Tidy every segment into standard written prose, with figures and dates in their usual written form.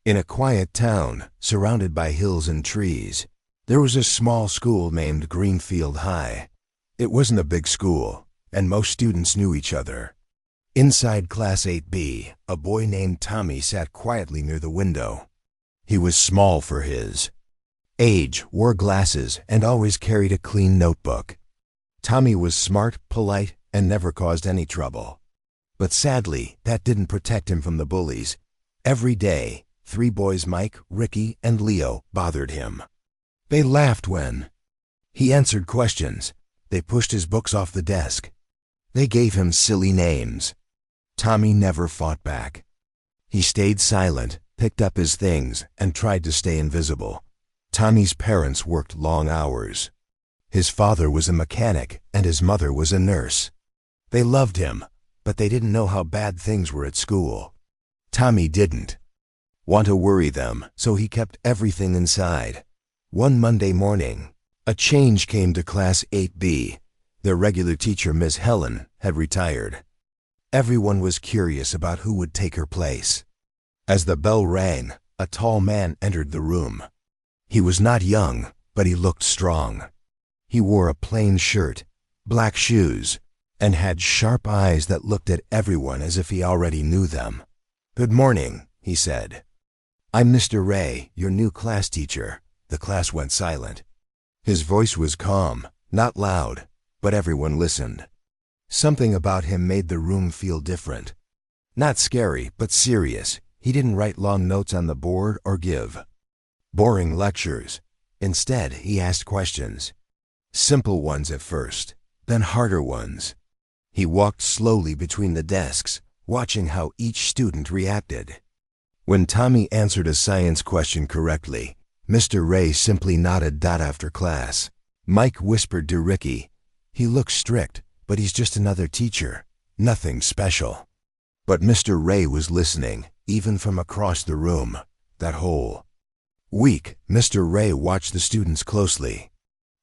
In a quiet town, surrounded by hills and trees, there was a small school named Greenfield High. It wasn't a big school, and most students knew each other. Inside Class 8B, a boy named Tommy sat quietly near the window. He was small for his age, wore glasses, and always carried a clean notebook. Tommy was smart, polite, and never caused any trouble. But sadly, that didn't protect him from the bullies. Every day, 3 boys, Mike, Ricky, and Leo, bothered him. They laughed when he answered questions. They pushed his books off the desk. They gave him silly names. Tommy never fought back. He stayed silent, picked up his things, and tried to stay invisible. Tommy's parents worked long hours. His father was a mechanic, and his mother was a nurse. They loved him, but they didn't know how bad things were at school. Tommy didn't want to worry them, so he kept everything inside. One Monday morning, a change came to Class 8B. Their regular teacher, Miss Helen, had retired. Everyone was curious about who would take her place. As the bell rang, a tall man entered the room. He was not young, but he looked strong. He wore a plain shirt, black shoes, and had sharp eyes that looked at everyone as if he already knew them. "Good morning," he said. "I'm Mr. Ray, your new class teacher." The class went silent. His voice was calm, not loud, but everyone listened. Something about him made the room feel different. Not scary, but serious. He didn't write long notes on the board or give boring lectures. Instead, he asked questions. Simple ones at first, then harder ones. He walked slowly between the desks, watching how each student reacted. When Tommy answered a science question correctly, Mr. Ray simply nodded after class. Mike whispered to Ricky, "He looks strict, but he's just another teacher. Nothing special." But Mr. Ray was listening, even from across the room. That whole week, Mr. Ray watched the students closely.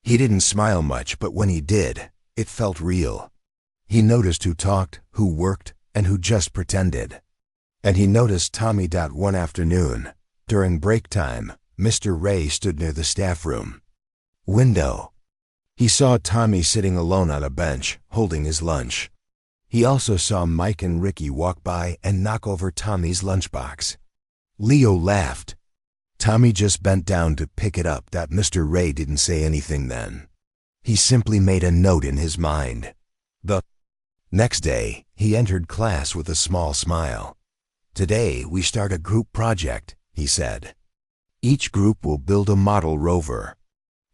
He didn't smile much, but when he did, it felt real. He noticed who talked, who worked, and who just pretended. And he noticed Tommy. One afternoon, during break time, Mr. Ray stood near the staff room window. He saw Tommy sitting alone on a bench, holding his lunch. He also saw Mike and Ricky walk by and knock over Tommy's lunchbox. Leo laughed. Tommy just bent down to pick it up. Mr. Ray didn't say anything then. He simply made a note in his mind. The next day, he entered class with a small smile. "Today, we start a group project," he said. "Each group will build a model rover.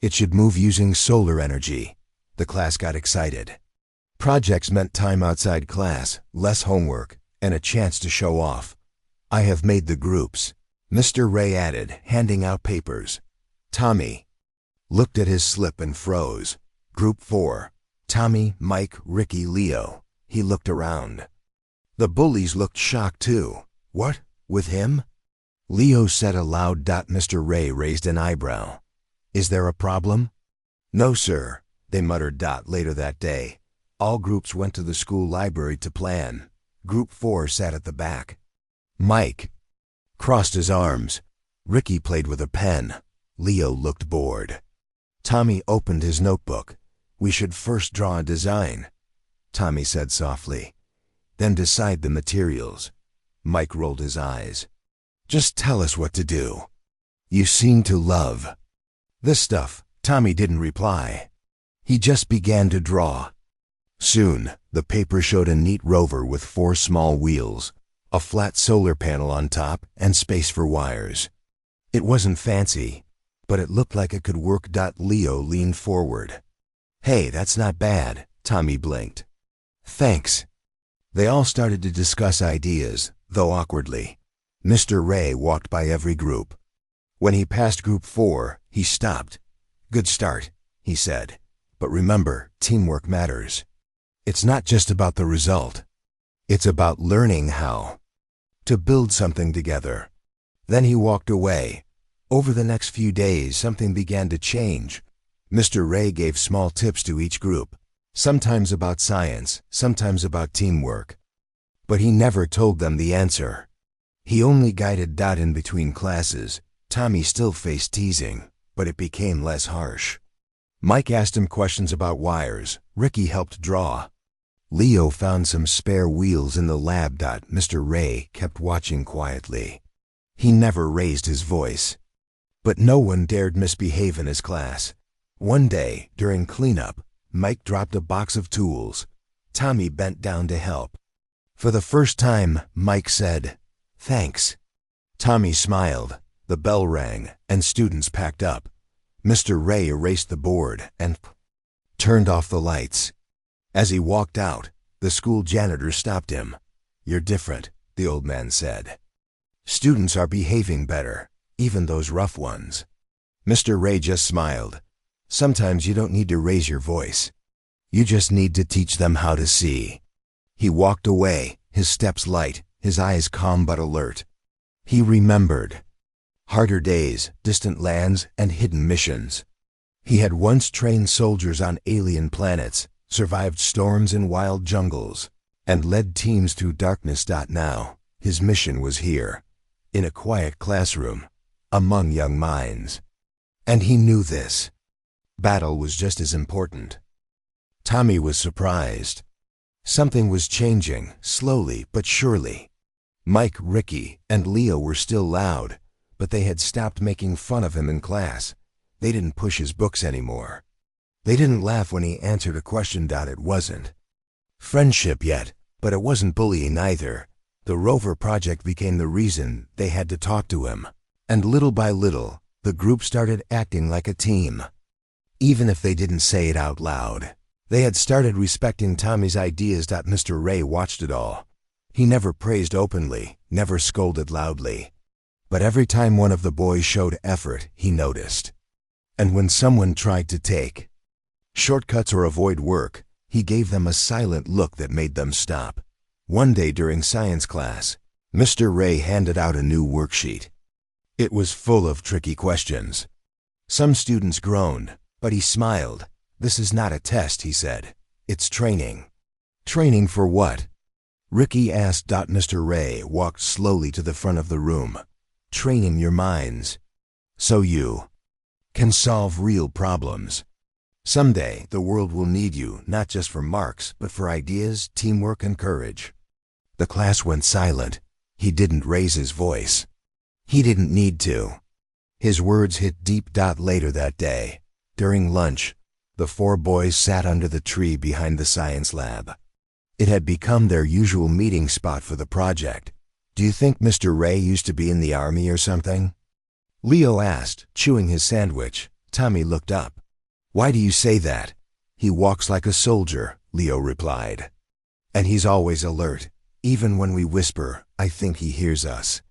It should move using solar energy." The class got excited. Projects meant time outside class, less homework, and a chance to show off. "I have made the groups," Mr. Ray added, handing out papers. Tommy looked at his slip and froze. Group 4. Tommy, Mike, Ricky, Leo. He looked around. The bullies looked shocked too. "What? With him?" Leo said aloud. Mr. Ray raised an eyebrow. "Is there a problem?" "No, sir," they muttered. Later that day, all groups went to the school library to plan. Group 4 sat at the back. Mike crossed his arms. Ricky played with a pen. Leo looked bored. Tommy opened his notebook. "We should first draw a design," Tommy said softly. "Then decide the materials." Mike rolled his eyes. "Just tell us what to do. You seem to love this stuff." Tommy didn't reply. He just began to draw. Soon, the paper showed a neat rover with 4 small wheels, a flat solar panel on top, and space for wires. It wasn't fancy, but it looked like it could work. Leo leaned forward. "Hey, that's not bad," Tommy blinked. "Thanks." They all started to discuss ideas, though awkwardly. Mr. Ray walked by every group. When he passed Group 4, he stopped. "Good start," he said. "But remember, teamwork matters. It's not just about the result. It's about learning how to build something together." Then he walked away. Over the next few days, something began to change. Mr. Ray gave small tips to each group, sometimes about science, sometimes about teamwork. But he never told them the answer. He only guided Dot in between classes. Tommy still faced teasing, but it became less harsh. Mike asked him questions about wires. Ricky helped draw. Leo found some spare wheels in the lab. Mr. Ray kept watching quietly. He never raised his voice. But no one dared misbehave in his class. One day, during cleanup, Mike dropped a box of tools. Tommy bent down to help. For the first time, Mike said, "Thanks." Tommy smiled. The bell rang, and students packed up. Mr. Ray erased the board and turned off the lights. As he walked out, the school janitor stopped him. "You're different," the old man said. "Students are behaving better, even those rough ones." Mr. Ray just smiled. "Sometimes you don't need to raise your voice. You just need to teach them how to see." He walked away, his steps light, his eyes calm but alert. He remembered harder days, distant lands, and hidden missions. He had once trained soldiers on alien planets, survived storms in wild jungles, and led teams through darkness. Now, his mission was here, in a quiet classroom, among young minds. And he knew this. Battle was just as important. Tommy was surprised. Something was changing, slowly but surely. Mike, Ricky, and Leo were still loud, but they had stopped making fun of him in class. They didn't push his books anymore. They didn't laugh when he answered a question. It wasn't friendship yet, but it wasn't bullying either. The Rover project became the reason they had to talk to him. And little by little, the group started acting like a team. Even if they didn't say it out loud, they had started respecting Tommy's ideas. Mr. Ray watched it all. He never praised openly, never scolded loudly. But every time one of the boys showed effort, he noticed. And when someone tried to take shortcuts or avoid work, he gave them a silent look that made them stop. One day during science class, Mr. Ray handed out a new worksheet. It was full of tricky questions. Some students groaned, but he smiled. "This is not a test," he said. "It's training." "Training for what?" Ricky asked. Mr. Ray walked slowly to the front of the room. "Training your minds, so you can solve real problems. Someday, the world will need you, not just for marks, but for ideas, teamwork, and courage." The class went silent. He didn't raise his voice. He didn't need to. His words hit deep. Later that day, during lunch, the four boys sat under the tree behind the science lab. It had become their usual meeting spot for the project. "Do you think Mr. Ray used to be in the army or something?" Leo asked, chewing his sandwich. Tommy looked up. "Why do you say that?" "He walks like a soldier," Leo replied. "And he's always alert. Even when we whisper, I think he hears us."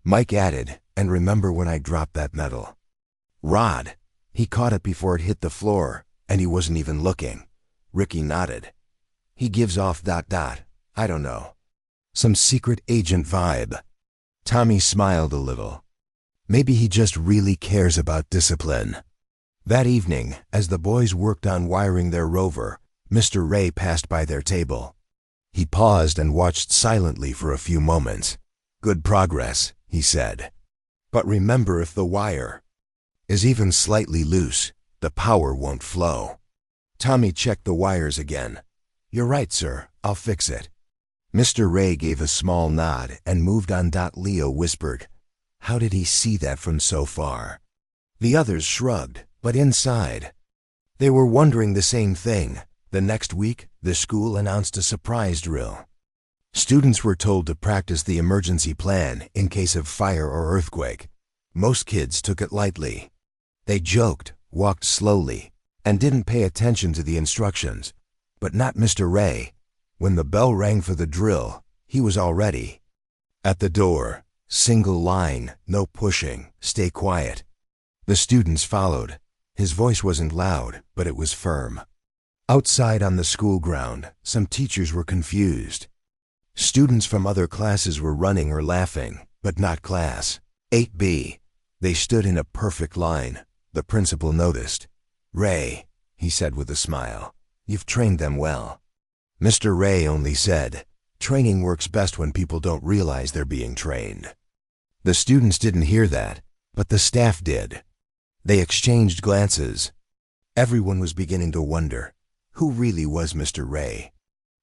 Mike added, "And remember when I dropped that metal rod? He caught it before it hit the floor, and he wasn't even looking." Ricky nodded. "He gives off ... I don't know. Some secret agent vibe." Tommy smiled a little. Maybe he just really cares about discipline. That evening, as the boys worked on wiring their rover, Mr. Ray passed by their table. He paused and watched silently for a few moments. "Good progress," he said. "But remember, if the wire is even slightly loose, the power won't flow." Tommy checked the wires again. "You're right, sir. I'll fix it." Mr. Ray gave a small nod and moved on. Leo whispered, "How did he see that from so far?" The others shrugged, but inside, they were wondering the same thing. The next week, the school announced a surprise drill. Students were told to practice the emergency plan in case of fire or earthquake. Most kids took it lightly. They joked, walked slowly, and didn't pay attention to the instructions. But not Mr. Ray. When the bell rang for the drill, he was all ready. At the door, single line, no pushing, stay quiet. The students followed. His voice wasn't loud, but it was firm. Outside on the school ground, some teachers were confused. Students from other classes were running or laughing, but not class 8B. They stood in a perfect line. The principal noticed. "Ray," he said with a smile, "you've trained them well." Mr. Ray only said, "Training works best when people don't realize they're being trained." The students didn't hear that, but the staff did. They exchanged glances. Everyone was beginning to wonder, who really was Mr. Ray?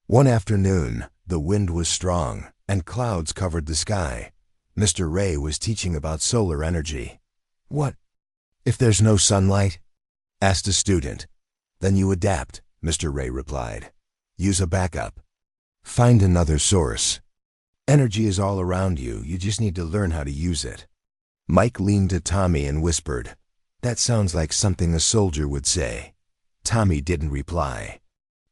One afternoon, the wind was strong, and clouds covered the sky. Mr. Ray was teaching about solar energy. "What if there's no sunlight?" asked a student. "Then you adapt," Mr. Ray replied. "Use a backup. Find another source. Energy is all around you, you just need to learn how to use it." Mike leaned to Tommy and whispered, "That sounds like something a soldier would say." Tommy didn't reply.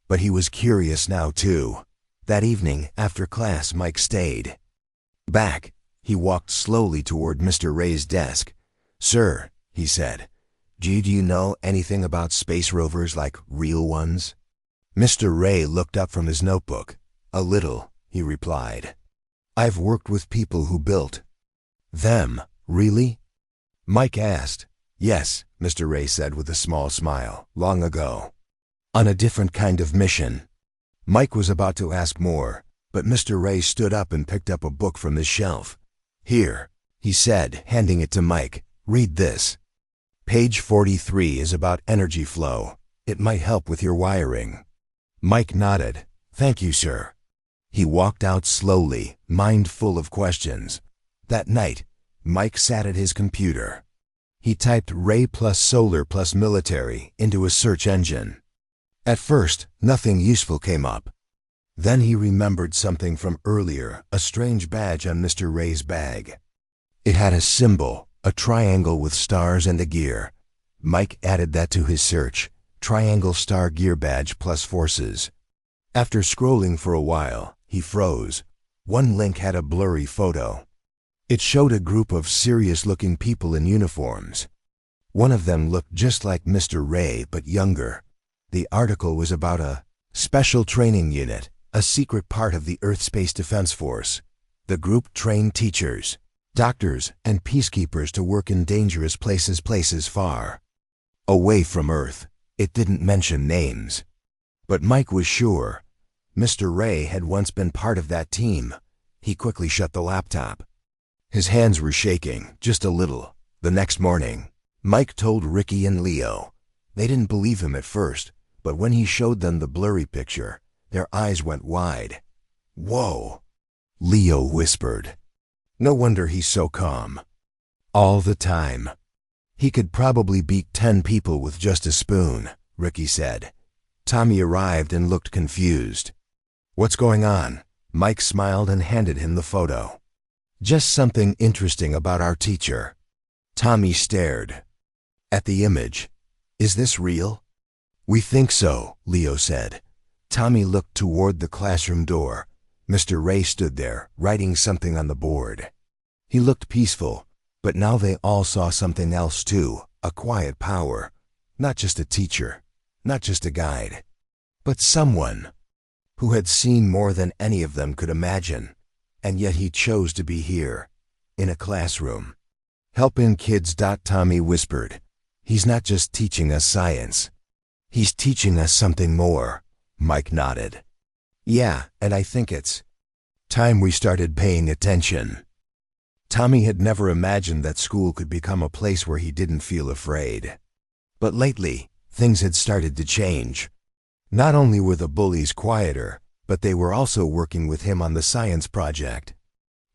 But he was curious now too. That evening, after class, Mike stayed. Back, he walked slowly toward Mr. Ray's desk. "Sir," he said, do you know anything about space rovers, like real ones?" Mr. Ray looked up from his notebook. "A little," he replied. "I've worked with people who built them." "Really?" Mike asked. "Yes," Mr. Ray said with a small smile, "long ago. On a different kind of mission." Mike was about to ask more, but Mr. Ray stood up and picked up a book from his shelf. "Here," he said, handing it to Mike. "Read this. Page 43 is about energy flow. It might help with your wiring." Mike nodded. "Thank you, sir." He walked out slowly, mind full of questions. That night, Mike sat at his computer. He typed Ray plus solar plus military into a search engine. At first, nothing useful came up. Then he remembered something from earlier, a strange badge on Mr. Ray's bag. It had a symbol, a triangle with stars and a gear. Mike added that to his search, triangle star gear badge plus forces. After scrolling for a while, he froze. One link had a blurry photo. It showed a group of serious-looking people in uniforms. One of them looked just like Mr. Ray, but younger. The article was about a special training unit, a secret part of the Earth Space Defense Force. The group trained teachers, doctors, and peacekeepers to work in dangerous places far away from Earth. It didn't mention names. But Mike was sure. Mr. Ray had once been part of that team. He quickly shut the laptop. His hands were shaking, just a little. The next morning, Mike told Ricky and Leo. They didn't believe him at first, but when he showed them the blurry picture, their eyes went wide. "Whoa," Leo whispered. "No wonder he's so calm. All the time. He could probably beat 10 people with just a spoon," Ricky said. Tommy arrived and looked confused. "What's going on?" Mike smiled and handed him the photo. "Just something interesting about our teacher." Tommy stared at the image. "Is this real?" "We think so," Leo said. Tommy looked toward the classroom door. Mr. Ray stood there, writing something on the board. He looked peaceful, but now they all saw something else too, a quiet power. Not just a teacher, not just a guide, but someone who had seen more than any of them could imagine. And yet he chose to be here, in a classroom, helping kids. Tommy whispered, "He's not just teaching us science. He's teaching us something more." Mike nodded. "Yeah, and I think it's time we started paying attention." Tommy had never imagined that school could become a place where he didn't feel afraid. But lately, things had started to change. Not only were the bullies quieter, but they were also working with him on the science project.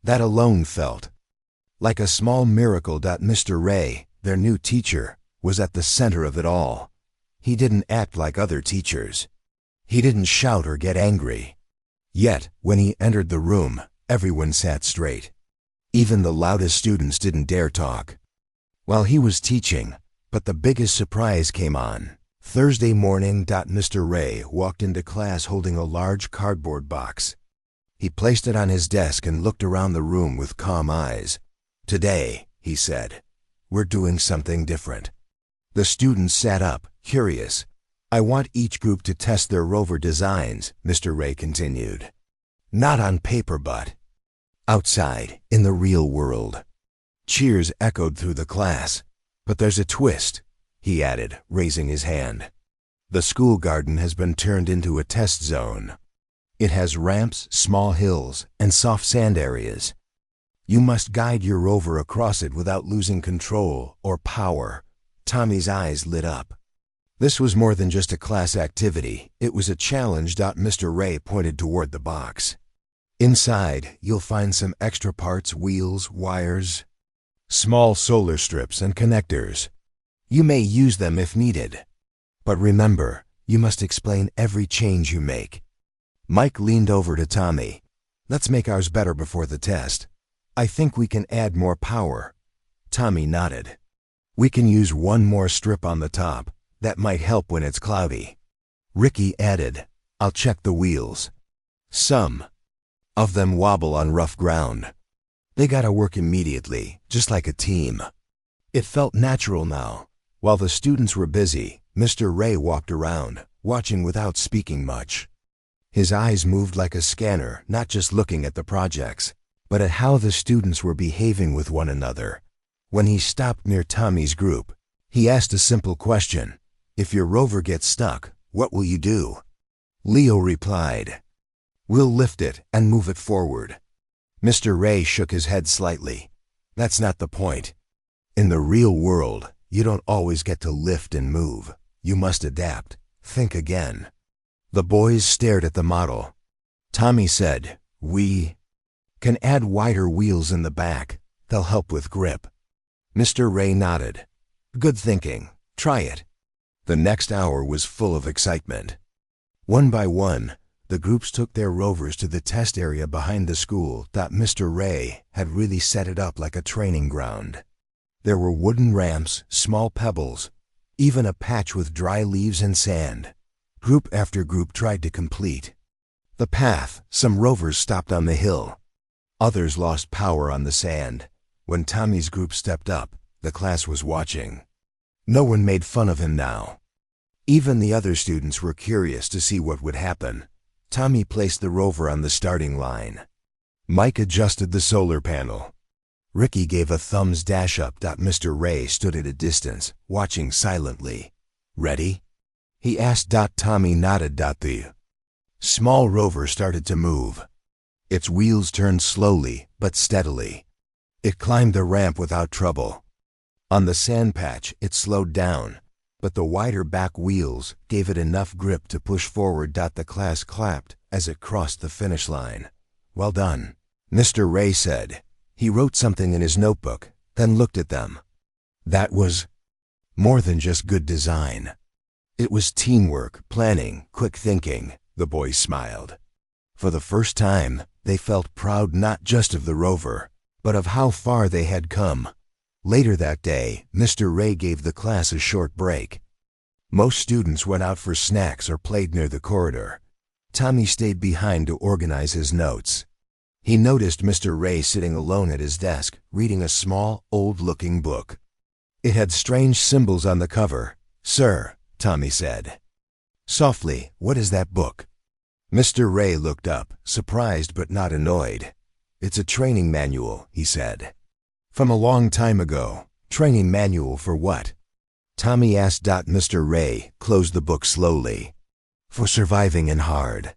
That alone felt like a small miracle. Mr. Ray, their new teacher, was at the center of it all. He didn't act like other teachers. He didn't shout or get angry. Yet, when he entered the room, everyone sat straight. Even the loudest students didn't dare talk while he was teaching. But the biggest surprise came on Thursday morning. Mr. Ray walked into class holding a large cardboard box. He placed it on his desk and looked around the room with calm eyes. "Today," he said, "we're doing something different." The students sat up, curious. "I want each group to test their rover designs," Mr. Ray continued. "Not on paper, but outside, in the real world." Cheers echoed through the class. "But there's a twist," he added, raising his hand. "The school garden has been turned into a test zone. It has ramps, small hills, and soft sand areas. You must guide your rover across it without losing control or power. Tommy's eyes lit up. This was more than just a class activity. It was a challenge. Mr. Ray pointed toward the box. Inside, you'll find some extra parts, wheels, wires, small solar strips and connectors. You may use them if needed. But remember, you must explain every change you make. Mike leaned over to Tommy. Let's make ours better before the test. I think we can add more power. Tommy nodded. We can use one more strip on the top. That might help when it's cloudy. Ricky added, I'll check the wheels. Some of them wobble on rough ground. They gotta work immediately, just like a team. It felt natural now. While the students were busy, Mr. Ray walked around, watching without speaking much. His eyes moved like a scanner, not just looking at the projects, but at how the students were behaving with one another. When he stopped near Tommy's group, he asked a simple question. If your rover gets stuck, what will you do? Leo replied, We'll lift it and move it forward. Mr. Ray shook his head slightly. That's not the point. In the real world, you don't always get to lift and move. You must adapt. Think again. The boys stared at the model. Tommy said, We can add wider wheels in the back. They'll help with grip. Mr. Ray nodded. Good thinking. Try it. The next hour was full of excitement. One by one, the groups took their rovers to the test area behind the school. Mr. Ray had really set it up like a training ground. There were wooden ramps, small pebbles, even a patch with dry leaves and sand. Group after group tried to complete the path. Some rovers stopped on the hill. Others lost power on the sand. When Tommy's group stepped up, the class was watching. No one made fun of him now. Even the other students were curious to see what would happen. Tommy placed the rover on the starting line. Mike adjusted the solar panel. Ricky gave a thumbs dash up. Mr. Ray stood at a distance, watching silently. Ready? He asked. Tommy nodded. The small rover started to move. Its wheels turned slowly but steadily. It climbed the ramp without trouble. On the sand patch, it slowed down, but the wider back wheels gave it enough grip to push forward. The class clapped as it crossed the finish line. Well done, Mr. Ray said. He wrote something in his notebook, then looked at them. That was more than just good design. It was teamwork, planning, quick thinking. The boys smiled. For the first time, they felt proud not just of the rover, but of how far they had come. Later that day, Mr. Ray gave the class a short break. Most students went out for snacks or played near the corridor. Tommy stayed behind to organize his notes. He noticed Mr. Ray sitting alone at his desk, reading a small, old-looking book. It had strange symbols on the cover. Sir, Tommy said. Softly, what is that book? Mr. Ray looked up, surprised but not annoyed. It's a training manual, he said. From a long time ago. Training manual for what? Tommy asked. Mr. Ray closed the book slowly. For surviving in hard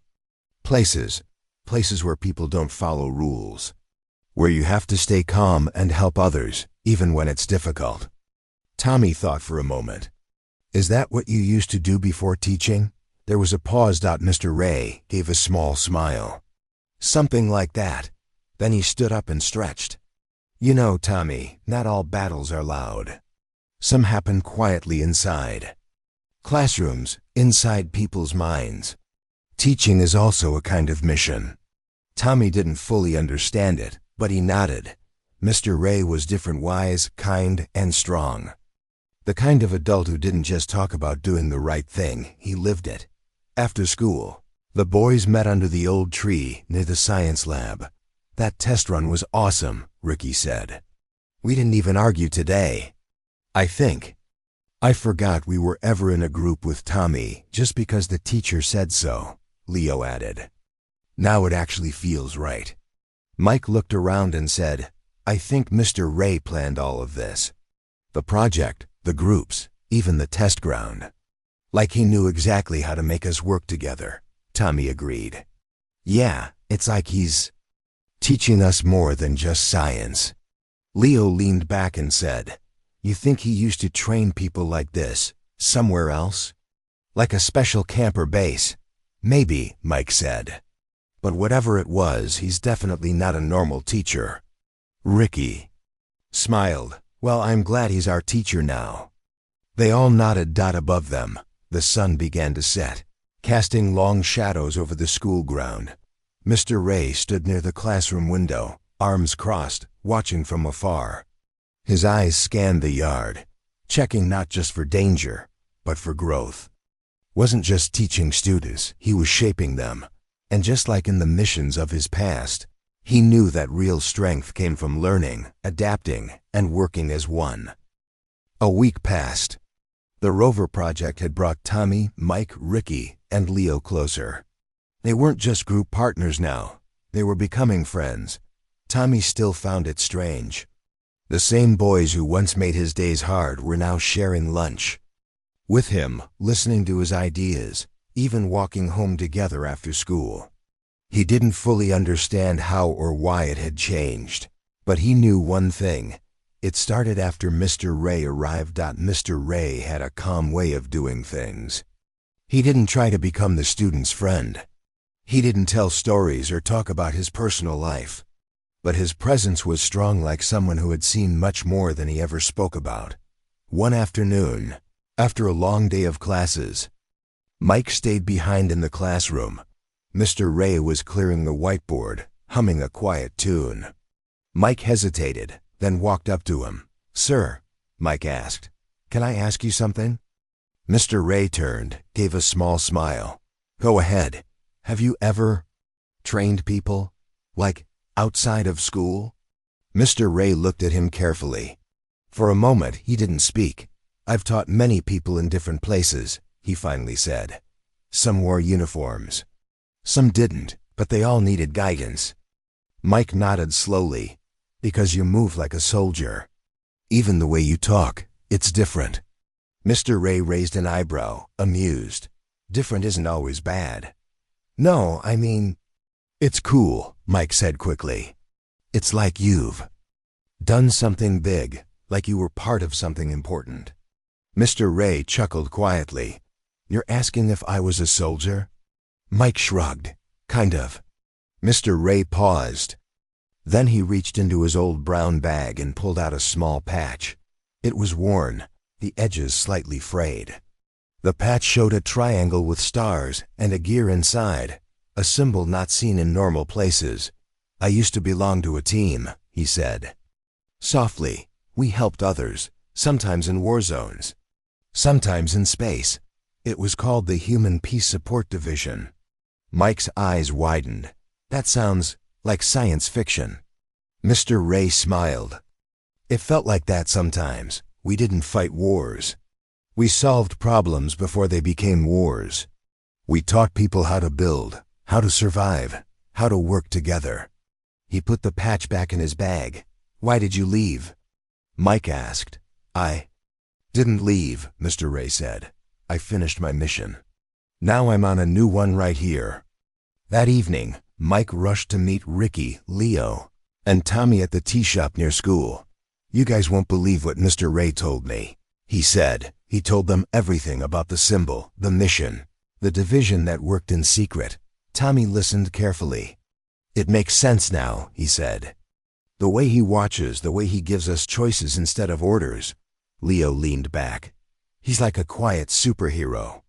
places where people don't follow rules. Where you have to stay calm and help others, even when it's difficult. Tommy thought for a moment. Is that what you used to do before teaching? There was a pause. Mr. Ray gave a small smile. Something like that. Then he stood up and stretched. You know, Tommy, not all battles are loud. Some happen quietly inside classrooms, inside people's minds. Teaching is also a kind of mission. Tommy didn't fully understand it, but he nodded. Mr. Ray was different, wise, kind, and strong. The kind of adult who didn't just talk about doing the right thing, he lived it. After school, the boys met under the old tree near the science lab. That test run was awesome, Ricky said. We didn't even argue today. I think. I forgot we were ever in a group with Tommy just because the teacher said so, Leo added. Now it actually feels right. Mike looked around and said, I think Mr. Ray planned all of this. The project, the groups, even the test ground. Like he knew exactly how to make us work together, Tommy agreed. Yeah, it's like he's teaching us more than just science. Leo leaned back and said, "You think he used to train people like this, somewhere else? Like a special camp or base?" "Maybe," Mike said. "But whatever it was, he's definitely not a normal teacher." Ricky smiled. "Well, I'm glad he's our teacher now." They all nodded. Above them, the sun began to set, casting long shadows over the school ground. Mr. Ray stood near the classroom window, arms crossed, watching from afar. His eyes scanned the yard, checking not just for danger, but for growth. Wasn't just teaching students, he was shaping them. And just like in the missions of his past, he knew that real strength came from learning, adapting, and working as one. A week passed. The Rover Project had brought Tommy, Mike, Ricky, and Leo closer. They weren't just group partners now. They were becoming friends. Tommy still found it strange. The same boys who once made his days hard were now sharing lunch with him, listening to his ideas, even walking home together after school. He didn't fully understand how or why it had changed, but he knew one thing. It started after Mr. Ray arrived. Mr. Ray had a calm way of doing things. He didn't try to become the student's friend. He didn't tell stories or talk about his personal life. But his presence was strong, like someone who had seen much more than he ever spoke about. One afternoon, after a long day of classes, Mike stayed behind in the classroom. Mr. Ray was clearing the whiteboard, humming a quiet tune. Mike hesitated, then walked up to him. "Sir," Mike asked, "can I ask you something?" Mr. Ray turned, gave a small smile. "Go ahead. Have you ever trained people? Like, outside of school?" Mr. Ray looked at him carefully. For a moment, he didn't speak. "I've taught many people in different places," he finally said. "Some wore uniforms. Some didn't, but they all needed guidance." Mike nodded slowly. "Because you move like a soldier. Even the way you talk, it's different." Mr. Ray raised an eyebrow, amused. "Different isn't always bad." "No, I mean, it's cool," Mike said quickly. "It's like you've done something big, like you were part of something important." Mr. Ray chuckled quietly. "You're asking if I was a soldier?" Mike shrugged. "Kind of." Mr. Ray paused. Then he reached into his old brown bag and pulled out a small patch. It was worn, the edges slightly frayed. The patch showed a triangle with stars and a gear inside, a symbol not seen in normal places. "I used to belong to a team," he said. Softly, "We helped others, sometimes in war zones, sometimes in space. It was called the Human Peace Support Division." Mike's eyes widened. "That sounds like science fiction." Mr. Ray smiled. "It felt like that sometimes. We didn't fight wars. We solved problems before they became wars. We taught people how to build, how to survive, how to work together." He put the patch back in his bag. "Why did you leave?" Mike asked. "I didn't leave," Mr. Ray said. "I finished my mission. Now I'm on a new one right here." That evening, Mike rushed to meet Ricky, Leo, and Tommy at the tea shop near school. "You guys won't believe what Mr. Ray told me," he said. He told them everything about the symbol, the mission, the division that worked in secret. Tommy listened carefully. "It makes sense now," he said. "The way he watches, the way he gives us choices instead of orders." Leo leaned back. "He's like a quiet superhero."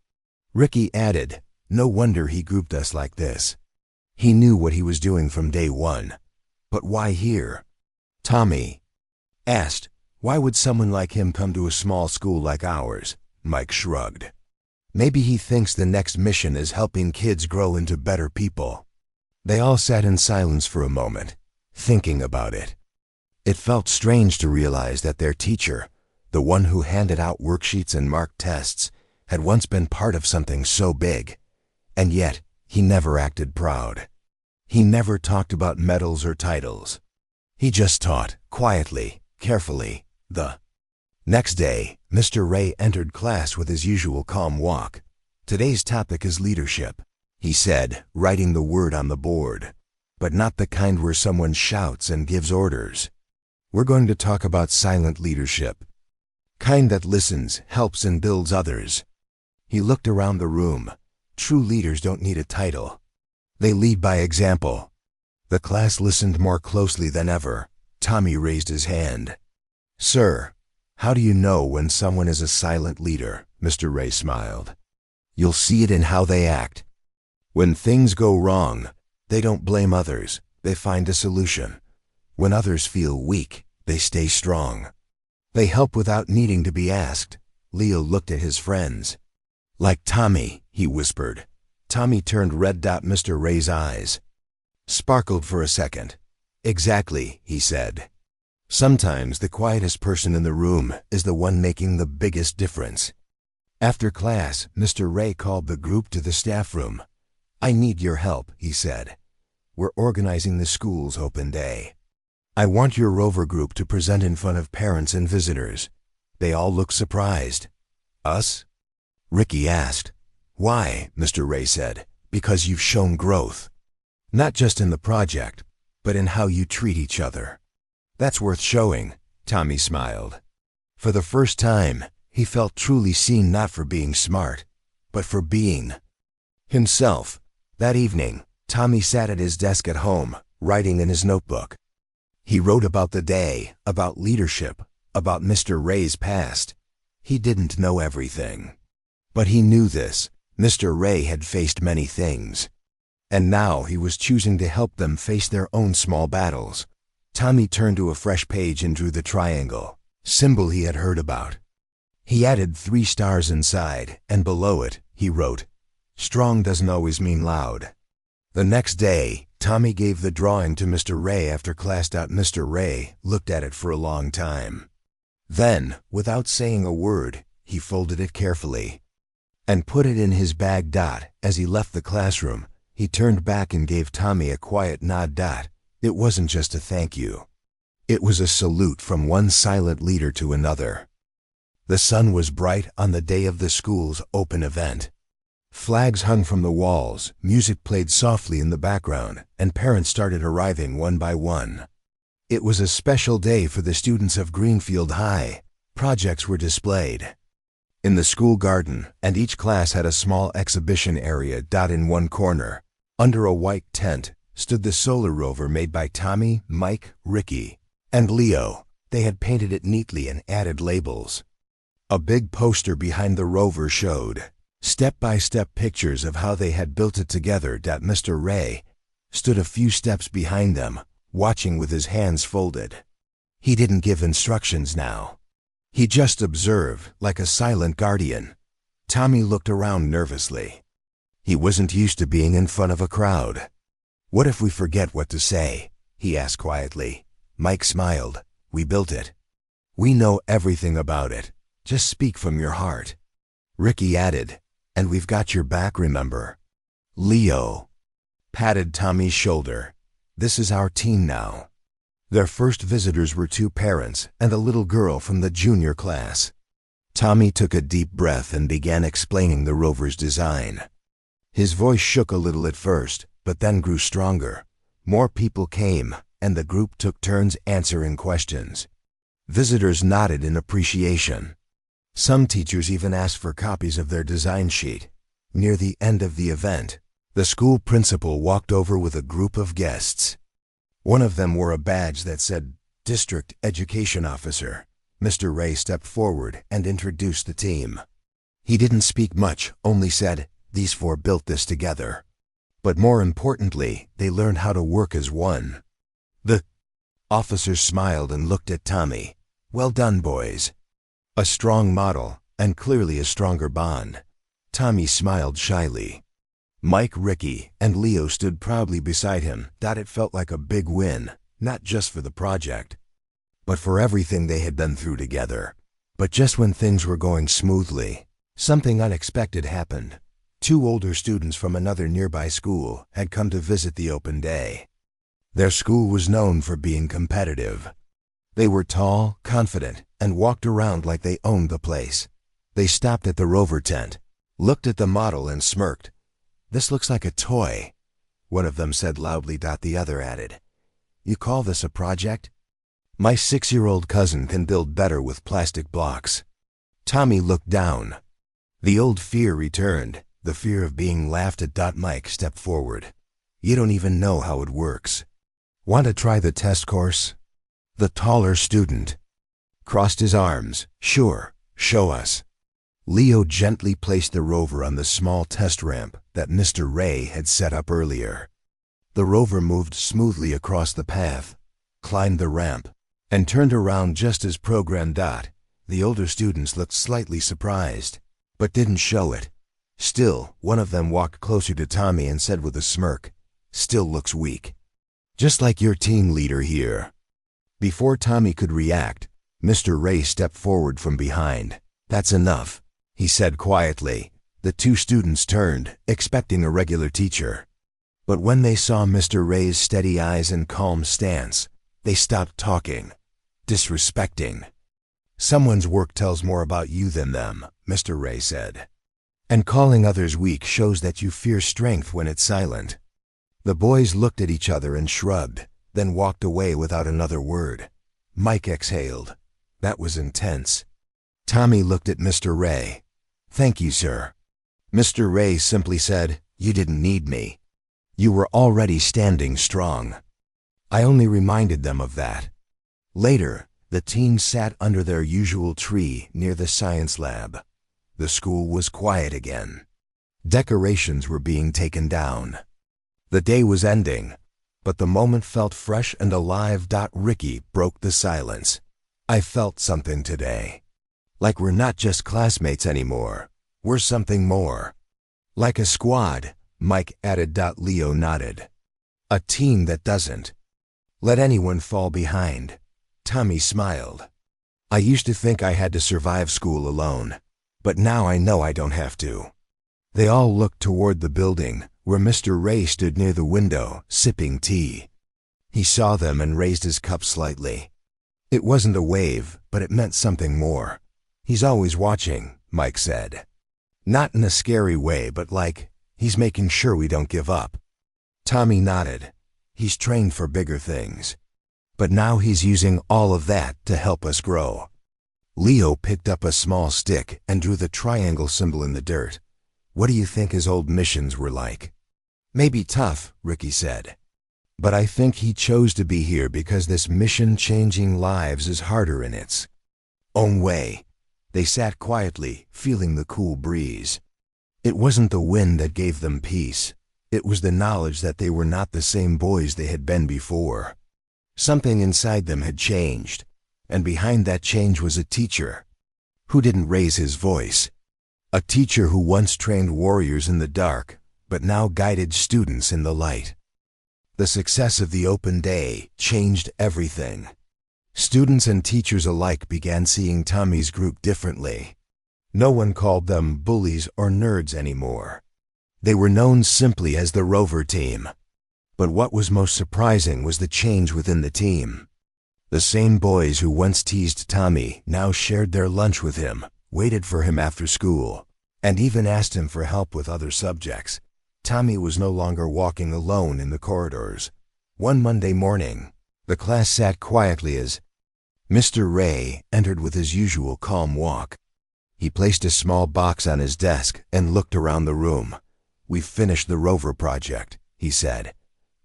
Ricky added, "No wonder he grouped us like this. He knew what he was doing from day one." "But why here?" Tommy asked. "Why would someone like him come to a small school like ours?" Mike shrugged. "Maybe he thinks the next mission is helping kids grow into better people." They all sat in silence for a moment, thinking about it. It felt strange to realize that their teacher, the one who handed out worksheets and marked tests, had once been part of something so big. And yet, he never acted proud. He never talked about medals or titles. He just taught, quietly, carefully. The next day, Mr. Ray entered class with his usual calm walk. "Today's topic is leadership," he said, writing the word on the board. but not the kind where someone shouts and gives orders. We're going to talk about silent leadership. Kind that listens, helps, and builds others. He looked around the room. True leaders don't need a title. They lead by example. The class listened more closely than ever. Tommy raised his hand. "Sir, how do you know when someone is a silent leader?" Mr. Ray smiled. "You'll see it in how they act. When things go wrong, they don't blame others, they find a solution. When others feel weak, they stay strong. They help without needing to be asked." Leo looked at his friends. "Like Tommy," he whispered. Tommy turned red. Mr. Ray's eyes sparkled for a second. "Exactly," he said. "Sometimes the quietest person in the room is the one making the biggest difference." After class, Mr. Ray called the group to the staff room. "I need your help," he said. "We're organizing the school's open day. I want your Rover group to present in front of parents and visitors." They all looked surprised. "Us?" Ricky asked. "Why?" Mr. Ray said. "Because you've shown growth. Not just in the project, but in how you treat each other." "That's worth showing," Tommy smiled. For the first time, he felt truly seen, not for being smart, but for being himself. That evening, Tommy sat at his desk at home, writing in his notebook. He wrote about the day, about leadership, about Mr. Ray's past. He didn't know everything. But he knew this: Mr. Ray had faced many things. And now he was choosing to help them face their own small battles. Tommy turned to a fresh page and drew the triangle, symbol he had heard about. He added 3 stars inside, and below it, he wrote, "Strong doesn't always mean loud." The next day, Tommy gave the drawing to Mr. Ray after class. Mr. Ray looked at it for a long time. Then, without saying a word, he folded it carefully and put it in his bag. As he left the classroom, he turned back and gave Tommy a quiet nod. It wasn't just a thank you. It was a salute from one silent leader to another. The sun was bright on the day of the school's open event. Flags hung from the walls, music played softly in the background, and parents started arriving one by one. It was a special day for the students of Greenfield High. Projects were displayed in the school garden, and each class had a small exhibition area. In one corner, under a white tent, stood the solar rover made by Tommy, Mike, Ricky, and Leo. They had painted it neatly and added labels. A big poster behind the rover showed step-by-step pictures of how they had built it together. Mr. Ray stood a few steps behind them, watching with his hands folded. He didn't give instructions now. He just observed, like a silent guardian. Tommy looked around nervously. He wasn't used to being in front of a crowd. "What if we forget what to say?" he asked quietly. Mike smiled. "We built it. We know everything about it. Just speak from your heart." Ricky added, "And we've got your back, remember?" Leo patted Tommy's shoulder. "This is our team now." Their first visitors were 2 parents and a little girl from the junior class. Tommy took a deep breath and began explaining the rover's design. His voice shook a little at first, but then grew stronger. More people came, and the group took turns answering questions. Visitors nodded in appreciation. Some teachers even asked for copies of their design sheet. Near the end of the event, the school principal walked over with a group of guests. One of them wore a badge that said, "District Education Officer." Mr. Ray stepped forward and introduced the team. He didn't speak much, only said, "These 4 built this together." But more importantly, they learned how to work as one. The officers smiled and looked at Tommy. "Well done, boys." A strong model, and clearly a stronger bond. Tommy smiled shyly. Mike, Ricky, and Leo stood proudly beside him. It felt like a big win, not just for the project, but for everything they had been through together. But just when things were going smoothly, something unexpected happened. 2 older students from another nearby school had come to visit the open day. Their school was known for being competitive. They were tall, confident, and walked around like they owned the place. They stopped at the rover tent, looked at the model and smirked. "This looks like a toy." one of them said loudly. The other added, "You call this a project? My 6-year-old cousin can build better with plastic blocks." Tommy looked down. The old fear returned, the fear of being laughed at. Mike stepped forward. "You don't even know how it works. Want to try the test course?" The taller student crossed his arms. "Sure, show us." Leo gently placed the rover on the small test ramp that Mr. Ray had set up earlier. The rover moved smoothly across the path, climbed the ramp, and turned around just as programmed. The older students looked slightly surprised, but didn't show it. Still, one of them walked closer to Tommy and said with a smirk, "Still looks weak. Just like your team leader here." Before Tommy could react, Mr. Ray stepped forward from behind. "That's enough," he said quietly. The two students turned, expecting a regular teacher. But when they saw Mr. Ray's steady eyes and calm stance, they stopped talking, disrespecting. "Someone's work tells more about you than them," Mr. Ray said. "And calling others weak shows that you fear strength when it's silent." The boys looked at each other and shrugged, then walked away without another word. Mike exhaled. That was intense. Tommy looked at Mr. Ray. "Thank you, sir." Mr. Ray simply said, "You didn't need me. You were already standing strong." I only reminded them of that. Later, the team sat under their usual tree near the science lab. The school was quiet again. Decorations were being taken down. The day was ending, but the moment felt fresh and alive. Ricky broke the silence. "I felt something today. Like we're not just classmates anymore. We're something more." "Like a squad," Mike added. Leo nodded. "A team that doesn't let anyone fall behind." Tommy smiled. "I used to think I had to survive school alone, but now I know I don't have to." They all looked toward the building, where Mr. Ray stood near the window, sipping tea. He saw them and raised his cup slightly. It wasn't a wave, but it meant something more. "He's always watching," Mike said. "Not in a scary way, but like, he's making sure we don't give up." Tommy nodded. "He's trained for bigger things. But now he's using all of that to help us grow." Leo picked up a small stick and drew the triangle symbol in the dirt. "What do you think his old missions were like?" "Maybe tough," Ricky said. "But I think he chose to be here because this mission changing lives is harder in its own way." They sat quietly, feeling the cool breeze. It wasn't the wind that gave them peace. It was the knowledge that they were not the same boys they had been before. Something inside them had changed, and behind that change was a teacher who didn't raise his voice. A teacher who once trained warriors in the dark, but now guided students in the light. The success of the open day changed everything. Students and teachers alike began seeing Tommy's group differently. No one called them bullies or nerds anymore. They were known simply as the Rover team. But what was most surprising was the change within the team. The same boys who once teased Tommy now shared their lunch with him, waited for him after school, and even asked him for help with other subjects. Tommy was no longer walking alone in the corridors. One Monday morning, the class sat quietly as Mr. Ray entered with his usual calm walk. He placed a small box on his desk and looked around the room. "We've finished the Rover project," he said.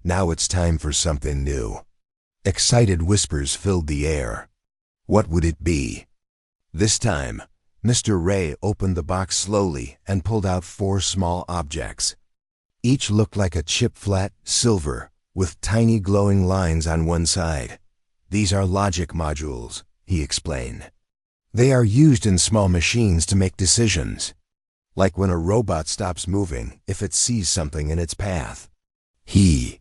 "Now it's time for something new." Excited whispers filled the air. What would it be? This time, Mr. Ray opened the box slowly and pulled out 4 small objects. Each looked like a chip flat silver, with tiny glowing lines on one side. "These are logic modules," he explained. "They are used in small machines to make decisions. Like when a robot stops moving if it sees something in its path." He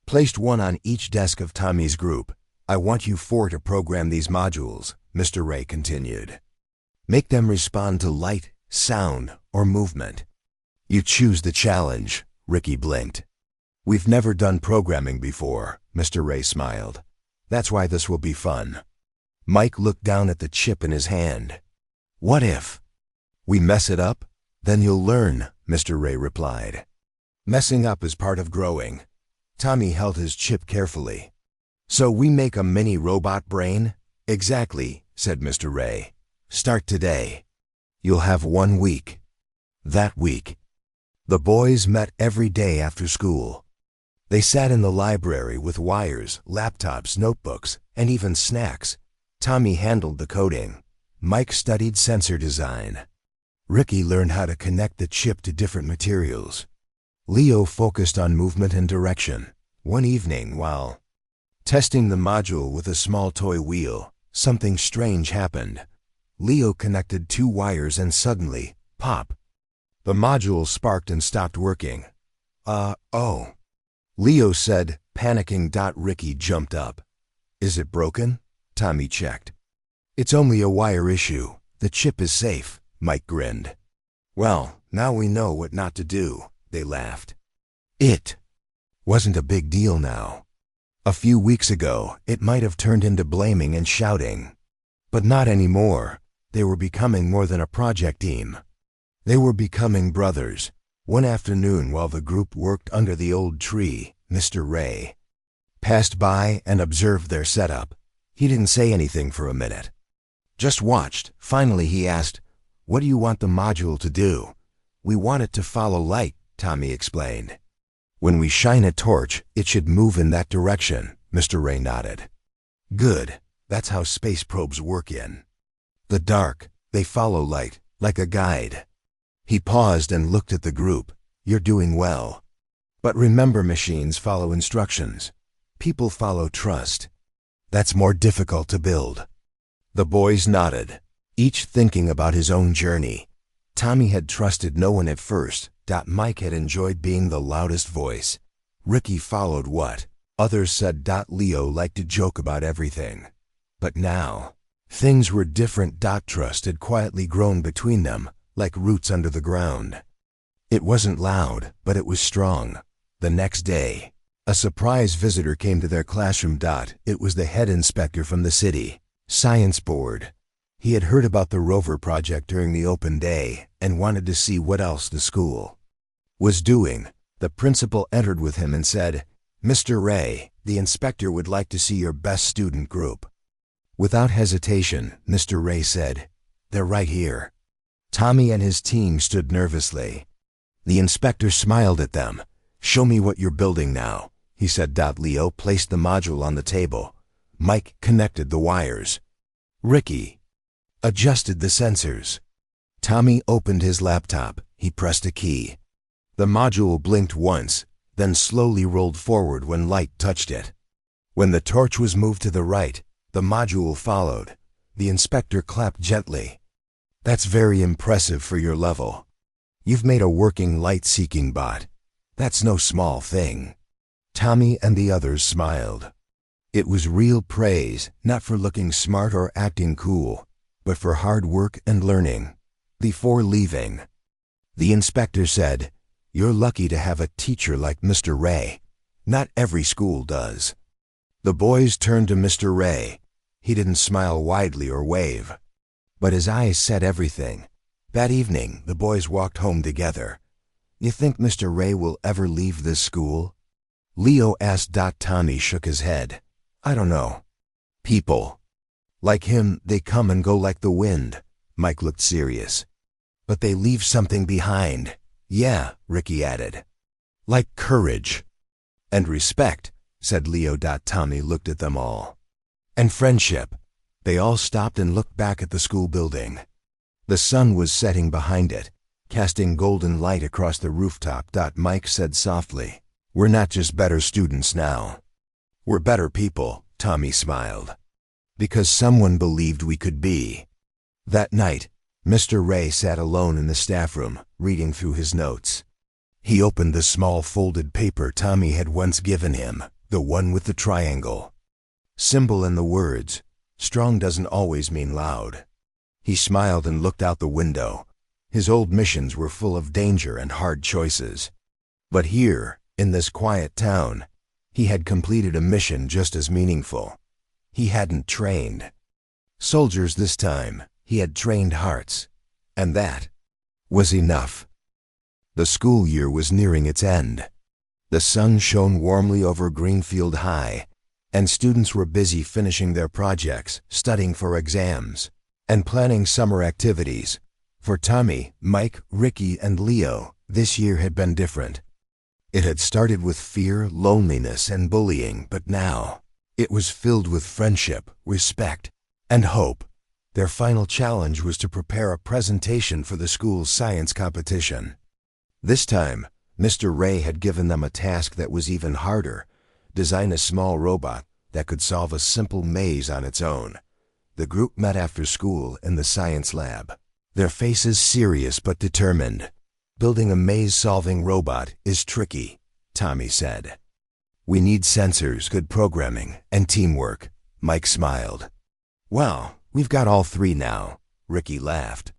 placed one on each desk of Tommy's group. "I want you 4 to program these modules," Mr. Ray continued. "Make them respond to light, sound, or movement. You choose the challenge." Ricky blinked. "We've never done programming before," Mr. Ray smiled. "That's why this will be fun." Mike looked down at the chip in his hand. "What if we mess it up? Then you'll learn," Mr. Ray replied. Messing up is part of growing. Tommy held his chip carefully. So we make a mini robot brain? Exactly, said Mr. Ray. Start today. You'll have 1 week. That week, the boys met every day after school. They sat in the library with wires, laptops, notebooks, and even snacks. Tommy handled the coding. Mike studied sensor design. Ricky learned how to connect the chip to different materials. Leo focused on movement and direction. One evening, while testing the module with a small toy wheel, something strange happened. Leo connected 2 wires and suddenly, pop! The module sparked and stopped working. Oh. Leo said, panicking. Ricky jumped up. Is it broken? Tommy checked. It's only a wire issue. The chip is safe, Mike grinned. Well, now we know what not to do, they laughed. It wasn't a big deal now. A few weeks ago, it might have turned into blaming and shouting. But not anymore. They were becoming more than a project team. They were becoming brothers. One afternoon while the group worked under the old tree, Mr. Ray passed by and observed their setup. He didn't say anything for a minute. Just watched. Finally he asked, "What do you want the module to do?" "We want it to follow light," Tommy explained. "When we shine a torch, it should move in that direction," Mr. Ray nodded. "Good. That's how space probes work in the dark. They follow light, like a guide." He paused and looked at the group. "You're doing well. But remember, machines follow instructions. People follow trust. That's more difficult to build." The boys nodded, each thinking about his own journey. Tommy had trusted no one at first. Mike had enjoyed being the loudest voice. Ricky followed what others said. Leo liked to joke about everything. But now, things were different. Trust had quietly grown between them, like roots under the ground. It wasn't loud, but it was strong. The next day, a surprise visitor came to their classroom. It was the head inspector from the city science board. He had heard about the rover project during the open day and wanted to see what else the school was doing. The principal entered with him and said, "Mr. Ray, the inspector would like to see your best student group." Without hesitation, Mr. Ray said, "They're right here." Tommy and his team stood nervously. The inspector smiled at them. "Show me what you're building now," he said. Leo placed the module on the table. Mike connected the wires. Ricky adjusted the sensors. Tommy opened his laptop. He pressed a key. The module blinked once, then slowly rolled forward when light touched it. When the torch was moved to the right, the module followed. The inspector clapped gently. "That's very impressive for your level. You've made a working light-seeking bot. That's no small thing." Tommy and the others smiled. It was real praise, not for looking smart or acting cool, but for hard work and learning. Before leaving, the inspector said, "You're lucky to have a teacher like Mr. Ray. Not every school does." The boys turned to Mr. Ray. He didn't smile widely or wave, but his eyes said everything. That evening, the boys walked home together. "You think Mr. Ray will ever leave this school?" Leo asked. Tommy shook his head. "I don't know. People like him, they come and go like the wind." Mike looked serious. "But they leave something behind." "Yeah," Ricky added. "Like courage and respect," said Leo. Tommy looked at them all. "And friendship." They all stopped and looked back at the school building. The sun was setting behind it, casting golden light across the rooftop. Mike said softly, "We're not just better students now. We're better people." Tommy smiled. "Because someone believed we could be." That night, Mr. Ray sat alone in the staff room, reading through his notes. He opened the small folded paper Tommy had once given him, the one with the triangle symbol and the words, "Strong doesn't always mean loud." He smiled and looked out the window. His old missions were full of danger and hard choices. But here, in this quiet town, he had completed a mission just as meaningful. He hadn't trained soldiers this time. He had trained hearts. And that was enough. The school year was nearing its end. The sun shone warmly over Greenfield High, and students were busy finishing their projects, studying for exams, and planning summer activities. For Tommy, Mike, Ricky, and Leo, this year had been different. It had started with fear, loneliness, and bullying, but now it was filled with friendship, respect, and hope. Their final challenge was to prepare a presentation for the school's science competition. This time, Mr. Ray had given them a task that was even harder: design a small robot that could solve a simple maze on its own. The group met after school in the science lab, their faces serious but determined. "Building a maze-solving robot is tricky," Tommy said. "We need sensors, good programming, and teamwork," Mike smiled. "Well, we've got all three now," Ricky laughed.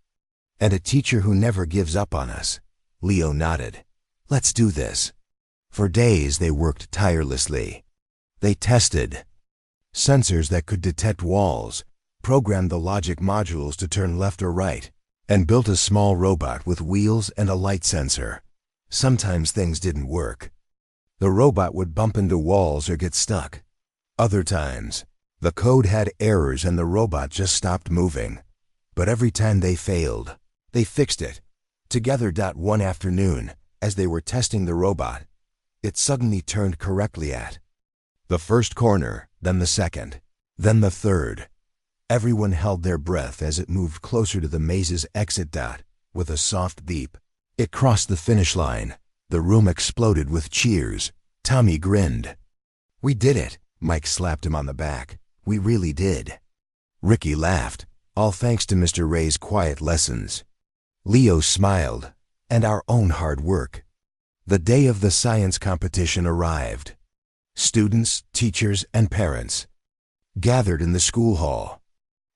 "And a teacher who never gives up on us," Leo nodded. "Let's do this." For days they worked tirelessly. They tested sensors that could detect walls, programmed the logic modules to turn left or right, and built a small robot with wheels and a light sensor. Sometimes things didn't work. The robot would bump into walls or get stuck. Other times, the code had errors and the robot just stopped moving. But every time they failed, they fixed it. Together. One afternoon, as they were testing the robot, it suddenly turned correctly at the first corner, then the second, then the third. Everyone held their breath as it moved closer to the maze's exit. With a soft beep, it crossed the finish line. The room exploded with cheers. Tommy grinned. "We did it," Mike slapped him on the back. "We really did." Ricky laughed, "All thanks to Mr. Ray's quiet lessons." Leo smiled, "And our own hard work." The day of the science competition arrived. Students, teachers, and parents gathered in the school hall.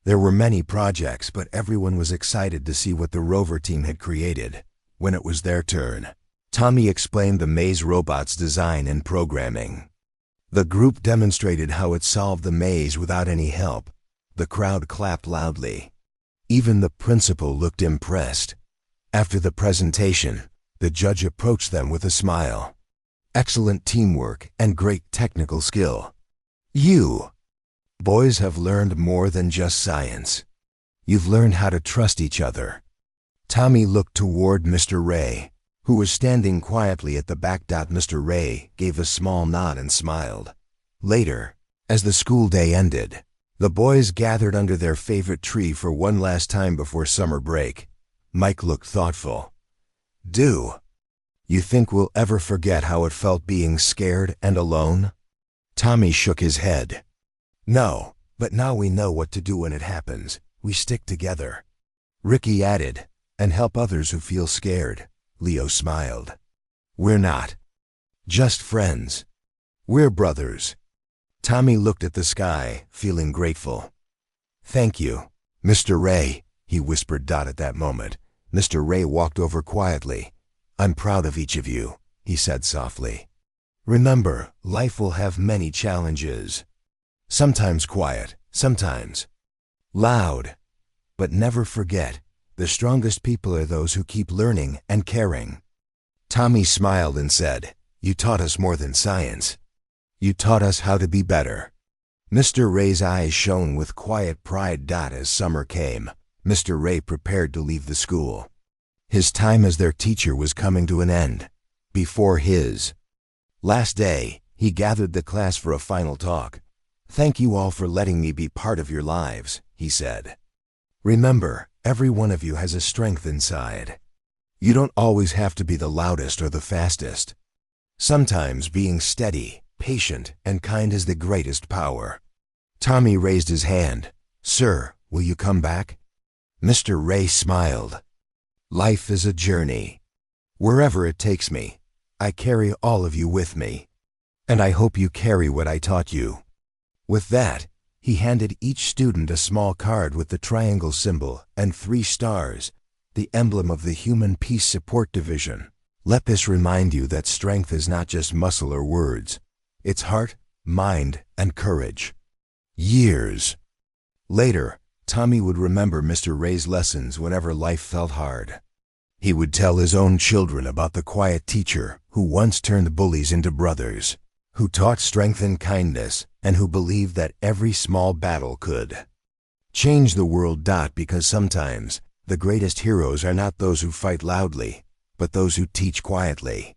There were many projects, but everyone was excited to see what the rover team had created. When it was their turn, Tommy explained the maze robot's design and programming. The group demonstrated how it solved the maze without any help. The crowd clapped loudly. Even the principal looked impressed. After the presentation, the judge approached them with a smile. "Excellent teamwork and great technical skill. You boys have learned more than just science. You've learned how to trust each other." Tommy looked toward Mr. Ray, who was standing quietly at the back. Mr. Ray gave a small nod and smiled. Later, as the school day ended, the boys gathered under their favorite tree for one last time before summer break. Mike looked thoughtful. "Do you think we'll ever forget how it felt being scared and alone?" Tommy shook his head. "No, but now we know what to do when it happens. We stick together." Ricky added, "And help others who feel scared." Leo smiled. "We're not just friends. We're brothers." Tommy looked at the sky, feeling grateful. "Thank you, Mr. Ray," he whispered. At that moment, Mr. Ray walked over quietly. "I'm proud of each of you," he said softly. "Remember, life will have many challenges. Sometimes quiet, sometimes loud. But never forget, the strongest people are those who keep learning and caring." Tommy smiled and said, "You taught us more than science. You taught us how to be better." Mr. Ray's eyes shone with quiet pride. As summer came, Mr. Ray prepared to leave the school. His time as their teacher was coming to an end. Before his last day, he gathered the class for a final talk. "Thank you all for letting me be part of your lives," he said. "Remember, every one of you has a strength inside. You don't always have to be the loudest or the fastest. Sometimes being steady, patient, and kind is the greatest power." Tommy raised his hand. "Sir, will you come back?" Mr. Ray smiled. "Life is a journey. Wherever it takes me, I carry all of you with me. And I hope you carry what I taught you." With that, he handed each student a small card with the triangle symbol and 3 stars, the emblem of the Human Peace Support Division. Let this remind you that strength is not just muscle or words. It's heart, mind, and courage. Years later, Tommy would remember Mr. Ray's lessons whenever life felt hard. He would tell his own children about the quiet teacher who once turned bullies into brothers, who taught strength and kindness, and who believed that every small battle could change the world. Because sometimes the greatest heroes are not those who fight loudly, but those who teach quietly.